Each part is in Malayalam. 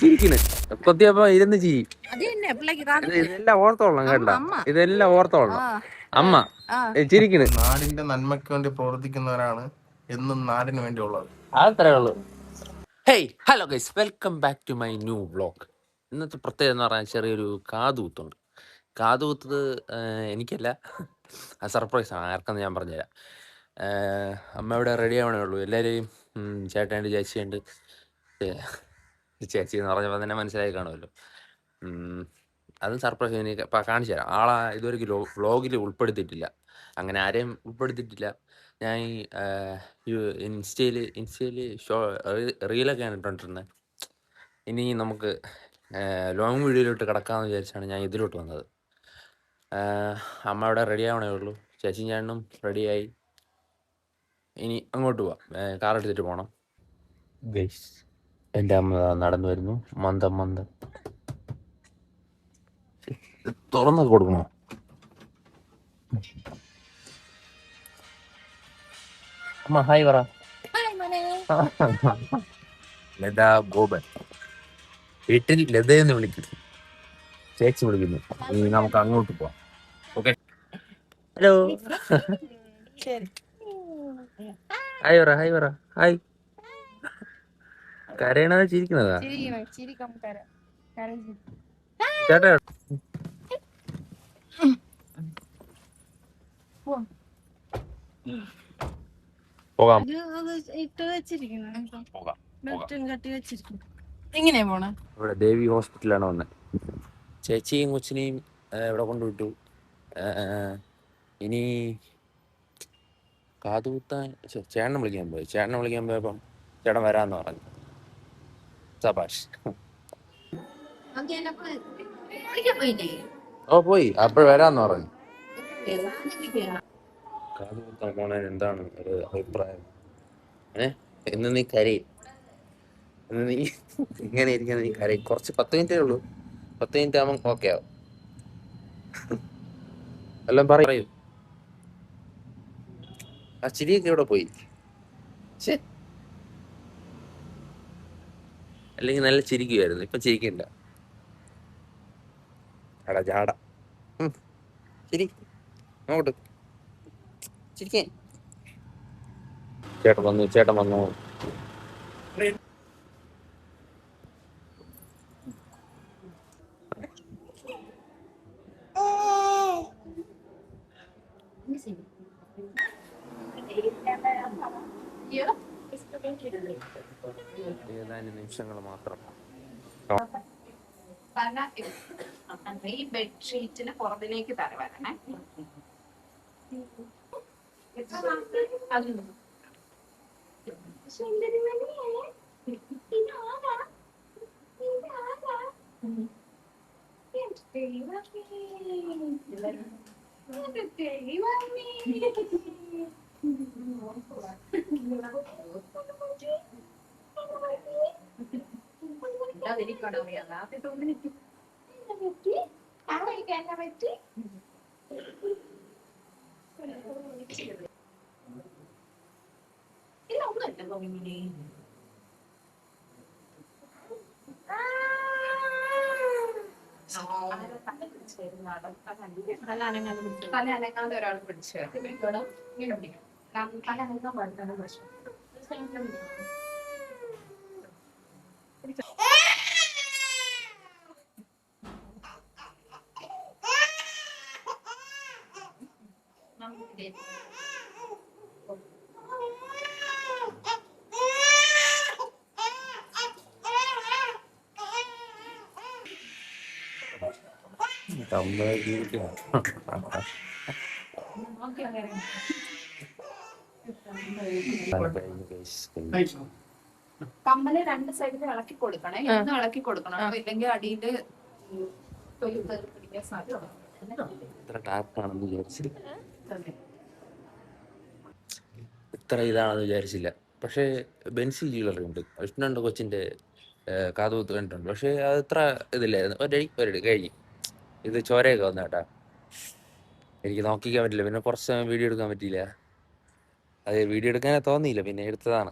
ചിരിക്കുന്നു കൊത്തിയപ്പോ ഇരുന്ന് ചിരി. ഇതെല്ലാം ഓർത്തോളണം കേട്ടാ, ഇതെല്ലാം ഓർത്തോളണം. അമ്മ ചിരിക്കുന്നു. നാടിന്റെ നന്മയ്ക്ക് വേണ്ടി പ്രവർത്തിക്കുന്നവരാണ് എന്നും നാടിന് വേണ്ടിയുള്ളത്. അത്രേ ഉള്ളൂ. Hey hello guys, welcome back to my new vlog. ഇന്നത്തെ പ്രത്യേകത എന്ന് പറഞ്ഞാൽ ചെറിയൊരു കാതുകുത്തുണ്ട്. കാതുകുത്തത് എനിക്കല്ല, സർപ്രൈസാണ്. ആർക്കെന്ന് ഞാൻ പറഞ്ഞുതരാം. അമ്മ ഇവിടെ റെഡി ആവണേ ഉള്ളൂ. എല്ലാവരെയും ചേട്ടനുണ്ട്, ചേച്ചിയുണ്ട്. ചേച്ചി എന്ന് പറഞ്ഞപ്പോൾ തന്നെ മനസ്സിലായി കാണുമല്ലോ. അതും സർപ്രൈസ് എനിക്ക് കാണിച്ചു തരാം. ആളെ ഇതുവരെ വ്ളോഗിൽ ഉൾപ്പെടുത്തിയിട്ടില്ല, അങ്ങനെ ആരെയും ഉൾപ്പെടുത്തിയിട്ടില്ല. ഞാൻ ഇൻസ്റ്റയിൽ റീലൊക്കെയാണ് ഇട്ടുകൊണ്ടിരുന്നത്. ഇനി നമുക്ക് ലോങ് വീഡിയോയിലോട്ട് കിടക്കാമെന്ന് വിചാരിച്ചാണ് ഞാൻ ഇതിലോട്ട് വന്നത്. അമ്മ അവിടെ റെഡി ആവണേ ഉള്ളൂ. ചേച്ചിയും ചേട്ടനും റെഡിയായി. ഇനി അങ്ങോട്ട് പോവാം, കാർ എടുത്തിട്ട് പോകണം. ഗൈസ്, എൻ്റെ അമ്മ നടന്നു വരുന്നു. മന്ദം മന്ദം തുറന്നൊക്കെ കൊടുക്കണോ? അമ്മ ഹായ് പറ. ലത ഗോപൻ വീട്ടിൽ ലതയെന്ന് വിളിക്കുന്നു, ചേച്ചി വിളിക്കുന്നു. ഇനി നമുക്ക് അങ്ങോട്ട് പോവാം. Okay, hello. ഹായ് പറ, ഹായ് പറ, ഹായ്. കരയണത് ചിരിക്കുന്നതാ ചേട്ടാ? പോകാം. എങ്ങനെയാ പോണേ? ഇവിടെ ദേവി ഹോസ്പിറ്റലാണ് വന്നത്. ചേച്ചിയും കൊച്ചിനെയും ഇവിടെ കൊണ്ടുവിട്ടു. ഇനി കാതുകുത്താൻ ചേട്ടനെ വിളിക്കാൻ പോയി. ചേട്ടനെ വിളിക്കാൻ പോയപ്പം ചേട്ടൻ വരാന്ന് പറഞ്ഞു. സബാഷ്. ഓ പോയി, അപ്പോൾ വരാന്ന് പറഞ്ഞു. കാതുകുത്താൻ പോണേന് എന്താണ് ഒരു അഭിപ്രായം? ഇന്ന് നീ കരയും, ഇന്ന് നീ ഇങ്ങനെ ഇരിക്കുന്ന നീ കരയും. കുറച്ച് 10 മിനിറ്റേ ഉള്ളൂ. 10 മിനിറ്റ് ആവുമ്പം ഓക്കെ ആവും. എല്ലാം പറയൂ. ആ ചിരിയൊക്കെ ഇവിടെ പോയി. അല്ലെങ്കിൽ നല്ല ചിരിക്കുമായിരുന്നു, ഇപ്പൊ ചിരിക്കണ്ട. അടാ ജാട. ചിരി അങ്ങോട്ട് ചിരിക്കേ. ചേട്ടൻ വന്നു, ചേട്ടൻ വന്നു. ഏതാനും നിമിഷങ്ങൾ മാത്രം. ഈ ബെഡ്ഷീറ്റിന് പുറത്തിലേക്ക് തല വരണേ. തല അനങ്ങാതെ ഒരാൾ പിടിച്ചു ഇങ്ങനെ പിടിക്കണം. തല അനങ്ങാൻ പാടില്ല, പ്രശ്നം. കമ്മല് 2 സൈഡിൽ ഇളക്കി കൊടുക്കണേ. എന്നും ഇളക്കി കൊടുക്കണം, ഇല്ലെങ്കിൽ അടിയില് പിടിക്കാൻ സാധ്യത. ഇത്ര ഇതാണെന്ന് വിചാരിച്ചില്ല. പക്ഷേ ബെൻസി ജ്വല്ലറി ഉണ്ട്, വിഷ്ണുണ്ട് കൊച്ചിന്റെ കാതുകുത്ത് കണ്ടിട്ടുണ്ട്. പക്ഷെ അത് ഇത്ര ഇതില്ലായിരുന്നു. ഒരടി കഴിഞ്ഞു. ഇത് ചോരയൊക്കെ വന്ന കേട്ടാ. എനിക്ക് നോക്കിക്കാൻ പറ്റില്ല, പിന്നെ കുറച്ച് സമയം വീഡിയോ എടുക്കാൻ പറ്റിയില്ല. അത് വീഡിയോ എടുക്കാനേ തോന്നിയില്ല, പിന്നെ എടുത്തതാണ്.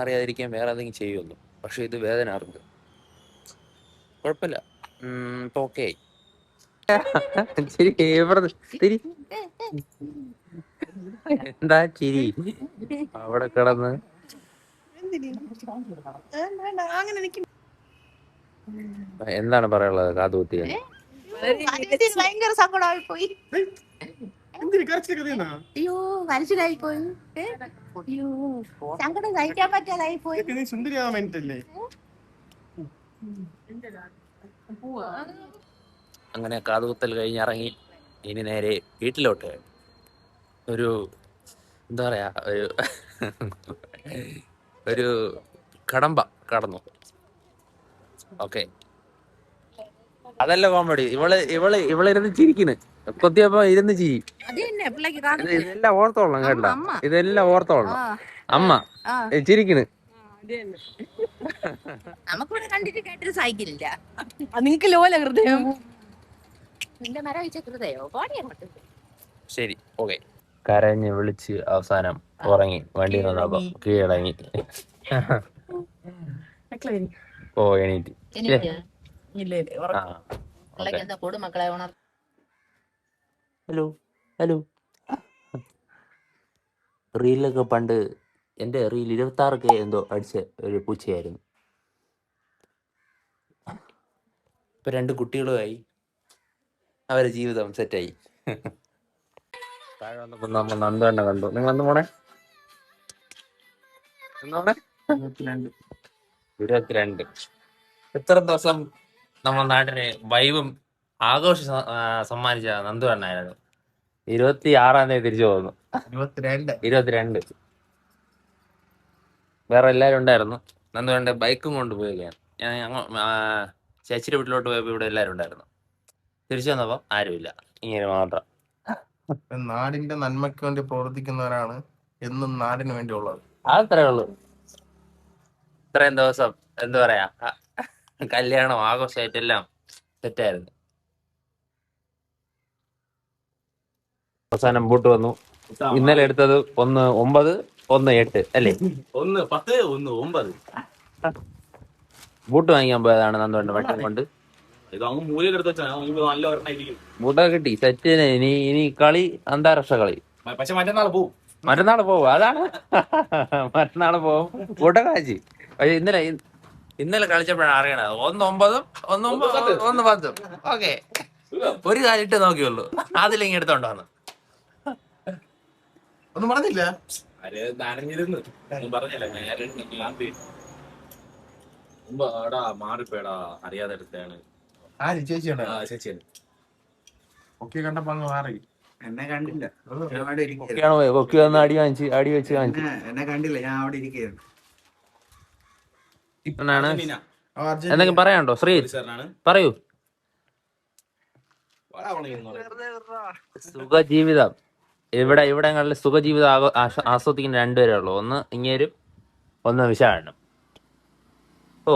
അറിയാതിരിക്കാൻ വേറെ എന്തെങ്കിലും ചെയ്യുമല്ലോ. പക്ഷെ ഇത് വേദന അറിഞ്ഞു, കുഴപ്പമില്ല. ഇപ്പൊ ഓക്കെ ആയി. ചിരി തിരി എന്താ ചിരി അവിടെ കിടന്ന് എന്താണ് പറയാനുള്ളത്? കാതുകുത്തിയ ഭയങ്കര സങ്കടമായി പോയി. അയ്യോ മനസ്സിലായി പോയി. അയ്യോ സങ്കടം സഹിക്കാൻ പറ്റാതായി പോയി. അങ്ങനെ കാതുകുത്തൽ കഴിഞ്ഞിറങ്ങി ഇനി നേരെ വീട്ടിലോട്ട്. ഒരു എന്താ പറയാ, ഒരു കടമ്പ കടന്നു. ഓക്കെ, അതല്ല കോമഡി. ഇവളിരുന്ന് ചിരിക്കുന്നു. കൊത്തിയപ്പോ ഇരുന്ന് ചിരി. ഇതെല്ലാം ഓർത്തോളണം കേട്ടോ, ഇതെല്ലാം ഓർത്തോളണം. അമ്മ ചിരിക്കണ്. നമുക്കിവിടെ കണ്ടിട്ട് കേട്ടൊരു സൈക്കിളില്ല. നിങ്ങക്ക് ലോല ഹൃദയം. നിന്റെ മരം വെച്ച ഹൃദയോ പാടിയാ. ശരി, ഓക്കെ. കരഞ്ഞ് വിളിച്ച് അവസാനം ഉറങ്ങി. വണ്ടി വന്നപ്പോ കീഴടങ്ങി. ഓ എണീറ്റ്. Hello hello. റീലൊക്കെ പണ്ട് എൻ്റെ റീൽ 26K എന്തോ അടിച്ച ഒരു പൂച്ചയായിരുന്നു. ഇപ്പൊ 2 കുട്ടികളുമായി അവരുടെ ജീവിതം സെറ്റായി. താഴെ വന്നപ്പോ നമ്മൾ നന്ദുവണ്ണ കണ്ടു. നിങ്ങൾ അന്ന് പോണേ 22. ഇത്ര ദിവസം നമ്മുടെ നാട്ടിന് വൈബും ആഘോഷം സമ്മാനിച്ച നന്ദുവണ്ണായിരുന്നു. 26-ാം തീയതി തിരിച്ചു പോകുന്നു. 22. വേറെ എല്ലാവരും ഉണ്ടായിരുന്നു. നന്ദുവണ്ണ ബൈക്കും കൊണ്ട് പോവുകയാണ്. ഞങ്ങൾ ചേച്ചിയുടെ വീട്ടിലോട്ട് പോയപ്പോൾ ഇവിടെ എല്ലാവരും ഉണ്ടായിരുന്നു. തിരിച്ചു വന്നപ്പോ ആരുമില്ല, ഇങ്ങനെ മാത്രം. നാടിന്റെ നന്മയ്ക്ക് വേണ്ടി പ്രവർത്തിക്കുന്നവരാണ് എന്നും നാടിന് വേണ്ടിയുള്ളത്. അത്രേ ഉള്ളൂ. ഇത്രയും ദിവസം എന്താ പറയാ, കല്യാണം ആഘോഷമായിട്ടെല്ലാം സെറ്റായിരുന്നു. അവസാനം ബൂട്ട് വന്നു. ഇന്നലെ എടുത്തത് 1 9 1 8 അല്ലേ? 1 10 1 9 ബൂട്ട് വാങ്ങിക്കാൻ പോയതാണ് നന്ദുവണ്ണ വട്ടം കൊണ്ട്. ഇത് അങ്ങ് മൂലയിൽ എടുത്ത് വെച്ചാൽ നല്ല ഒരെണ്ണമായിരിക്കും. ബൂട്ടൊക്കെ കിട്ടി, സെറ്റിന്. ഇനി കളി അന്താരാഷ്ട്ര കളി. പക്ഷെ മറ്റന്നാൾ പോവും. മറ്റന്നാൾ പോവും. അതാണ്, മറ്റന്നാൾ പോവും. ബൂട്ടൊക്കെ വാങ്ങിച്ച്. പക്ഷെ ഇന്നലെ കളിച്ചപ്പോഴാണ് അറിയണത് 1 9 1 9 1 10. ഓക്കെ, ഒരു കാലിട്ട് നോക്കിയുള്ളൂ, അതിലിങ്ങ് എടുത്തോണ്ട് വന്നു. ഒന്നും പറഞ്ഞില്ല. നനഞ്ഞിരുന്നു പറഞ്ഞില്ല. മാറിപ്പോയടാ, അറിയാതെ എടുത്താണ്. ആര് ചേച്ചിയാണ്? ചേച്ചിയാണ്. ഒക്കെ കണ്ടപ്പോ അങ്ങ് മാറി. എന്നെ കണ്ടില്ല. കൊക്കി വന്ന് അടി വെച്ച് കാണിച്ചു. എന്നെ കണ്ടില്ല, ഞാൻ അവിടെ ഇരിക്കുന്നു. എന്തെങ്കിലും പറയാനുണ്ടോ ശ്രീ? പറയൂ. സുഖജീവിതം ഇവിടങ്ങളിൽ സുഖജീവിതം ആസ്വദിക്കുന്ന 2 പേരേ ഉള്ളൂ. ഒന്ന് ഇങ്ങേരും, ഒന്ന് വിശാലനും. ഓ,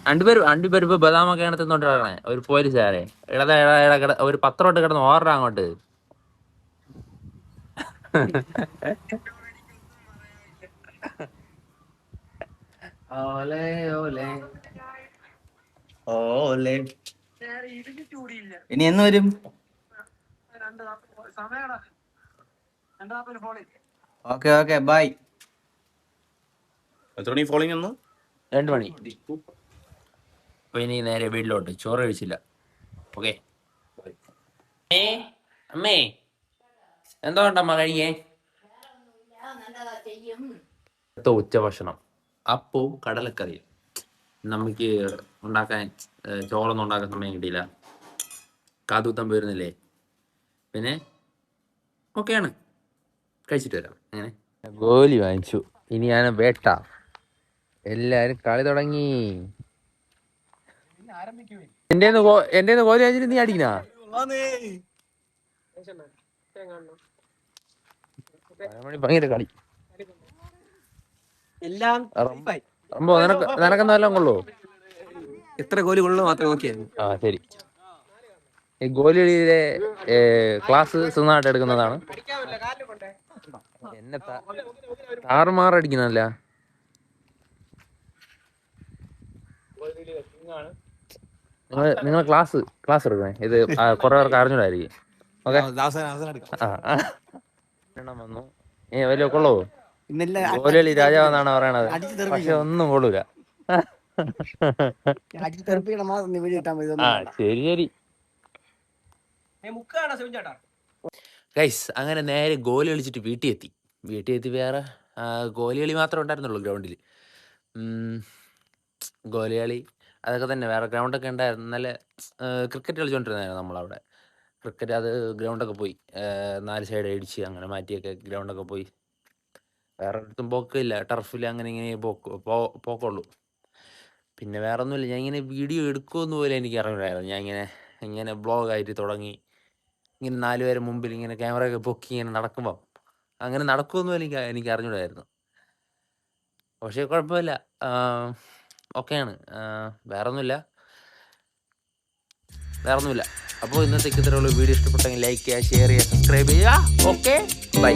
രണ്ടുപേരും ഇപ്പൊ ബദാമൊക്കെയാണ് തിന്നോണ്ട് കിടക്കണേ. ഒരു പോലീസുകാരെ ഒരു 10 തൊട്ട് കിടന്ന് ഓർഡർ അങ്ങോട്ട്. ഇനി എന്ന് വരും? Okay bye. എത്ര മണി ഫോളിങ് എന്ന്? 2 മണി. അപ്പൊ ഇനി നേരെ വീട്ടിലോട്ട്. ചോറ് കഴിച്ചില്ല. ഓക്കെ. അമ്മേ എന്തോ ഉണ്ടമ്മ കഴിക്കേ? ഉച്ചഭക്ഷണം അപ്പവും കടലക്കറിയും. നമുക്ക് ഉണ്ടാക്കാൻ ചോറൊന്നും ഉണ്ടാക്കാൻ സമയം കിട്ടിയില്ല. കാതുകുത്താൻ പോയിരുന്നില്ലേ. പിന്നെ ഓക്കെയാണ്, കഴിച്ചിട്ട് വരാം. അങ്ങനെ ഗോലി വാങ്ങിച്ചു. ഇനി ഞാൻ വേട്ട. എല്ലാരും കളി തുടങ്ങി. എന്റെ ഗോലി വാങ്ങിച്ചിട്ട് നീ അടിക്കണ? ഭയങ്കര കളി. നിനക്കെന്താ എല്ലാം കൊള്ളൂ? എത്ര ഗോലി കൊള്ളു മാത്രം നോക്കിയായിരുന്നു. ആ ശരി. ഈ ഗോലിയുടെ ക്ലാസ് സുഖമായിട്ട് എടുക്കുന്നതാണ്. എന്നെ താറുമാറടിക്കുന്നല്ല. നിങ്ങൾ ക്ലാസ് എടുക്കണേ. ഇത് കുറെ പേർക്ക് അറിഞ്ഞൂടായിരിക്കും. ഓക്കെ വന്നു വലിയ കൊള്ളോ. ഗോലി രാജാവെന്നാണ് പറയണത്, പക്ഷെ ഒന്നും കൊള്ളൂല. ആ ശരി ശരി ഗൈസ്. അങ്ങനെ നേരെ ഗോലി കളിച്ചിട്ട് വീട്ടിൽ എത്തി. വേറെ ഗോലി കളി മാത്രമേ ഉണ്ടായിരുന്നുള്ളൂ ഗ്രൗണ്ടിൽ. ഗോലി കളി അതൊക്കെ തന്നെ. വേറെ ഗ്രൗണ്ടൊക്കെ ഉണ്ടായിരുന്നു. നല്ല ക്രിക്കറ്റ് കളിച്ചുകൊണ്ടിരുന്നായിരുന്നു നമ്മളവിടെ. ക്രിക്കറ്റ് അത് ഗ്രൗണ്ടൊക്കെ പോയി. 4 സൈഡ് അടിച്ച് അങ്ങനെ മാറ്റിയൊക്കെ ഗ്രൗണ്ടൊക്കെ പോയി. വേറെ അടുത്തും പോക്കില്ല. ടർഫിൽ അങ്ങനെ ഇങ്ങനെ പോക്കുള്ളൂ. പിന്നെ വേറെ ഒന്നുമില്ല. ഞാൻ ഇങ്ങനെ വീഡിയോ എടുക്കുമെന്ന് പോലും എനിക്ക് അറിയില്ലായിരുന്നു. ഞാൻ ഇങ്ങനെ ബ്ലോഗായിട്ട് തുടങ്ങി. ഇങ്ങനെ 4 പേരെ മുമ്പിൽ ഇങ്ങനെ ക്യാമറയൊക്കെ പൊക്കി ഇങ്ങനെ നടക്കുമ്പോൾ അങ്ങനെ നടക്കുമെന്ന് പോലും എനിക്ക് അറിഞ്ഞൂടായിരുന്നു. പക്ഷേ കുഴപ്പമില്ല, ഓക്കെയാണ്. വേറെ ഒന്നുമില്ല. അപ്പോൾ ഇന്നത്തേക്ക് ഇത്രയുള്ള വീഡിയോ ഇഷ്ടപ്പെട്ടെങ്കിൽ ലൈക്ക് ചെയ്യുക, ഷെയർ ചെയ്യുക, സബ്സ്ക്രൈബ് ചെയ്യുക. Okay, by.